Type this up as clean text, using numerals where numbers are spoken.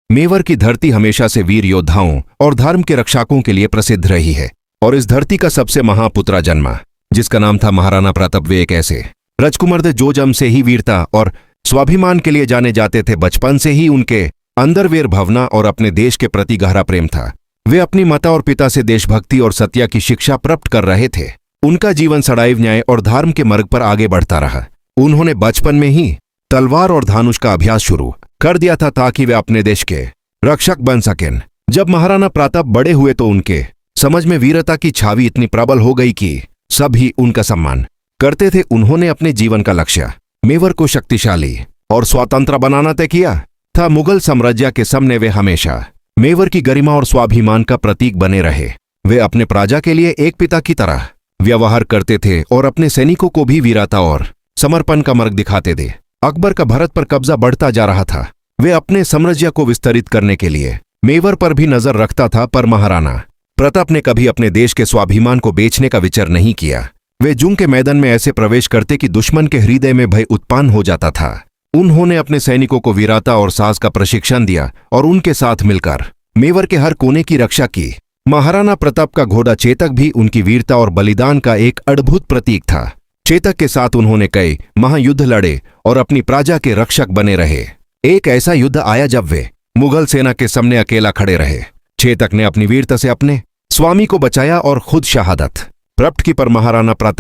मेवर की धरती हमेशा से वीर योद्धाओं और धर्म के रक्षकों के लिए प्रसिद्ध रही है और इस धरती का सबसे महापुत्रा जन्मा, जिसका नाम था महाराणा प्रताप। वे एक ऐसे राजकुमार थे जो जन्म से ही वीरता और स्वाभिमान के लिए जाने जाते थे। बचपन से ही उनके अंदर वीर भावना और अपने देश के प्रति गहरा प्रेम था। वे अपनी माता और पिता से देशभक्ति और सत्या की शिक्षा प्राप्त कर रहे थे। उनका जीवन सदैव न्याय और धर्म के मार्ग पर आगे बढ़ता रहा। उन्होंने बचपन में ही तलवार और धनुष का अभ्यास शुरू कर दिया था ताकि वे अपने देश के रक्षक बन सकें। जब महाराणा प्रताप बड़े हुए तो उनके समझ में वीरता की छावी इतनी प्रबल हो गई कि सभी उनका सम्मान करते थे। उन्होंने अपने जीवन का लक्ष्य मेवर को शक्तिशाली और स्वतंत्र बनाना तय किया था। मुगल साम्राज्य के सामने वे हमेशा मेवर की गरिमा और स्वाभिमान का प्रतीक बने रहे। वे अपने प्रजा के लिए एक पिता की तरह व्यवहार करते थे और अपने सैनिकों को भी वीरता और समर्पण का मार्ग दिखाते थे। अकबर का भारत पर कब्जा बढ़ता जा रहा था। वे अपने साम्राज्य को विस्तारित करने के लिए मेवर पर भी नजर रखता था, पर महाराणा प्रताप ने कभी अपने देश के स्वाभिमान को बेचने का विचार नहीं किया। वे जंग के मैदान में ऐसे प्रवेश करते कि दुश्मन के हृदय में भय उत्पन्न हो जाता था। उन्होंने अपने सैनिकों को वीरता और साहस का प्रशिक्षण दिया और उनके साथ मिलकर मेवर के हर कोने की रक्षा की। महाराणा प्रताप का घोड़ा चेतक भी उनकी वीरता और बलिदान का एक अद्भुत प्रतीक था। चेतक के साथ उन्होंने कई महायुद्ध लड़े और अपनी प्रजा के रक्षक बने रहे। एक ऐसा युद्ध आया जब वे मुगल सेना के सामने अकेला खड़े रहे। चेतक ने अपनी वीरता से अपने स्वामी को बचाया और खुद शहादत प्राप्त की, पर महाराणा प्रताप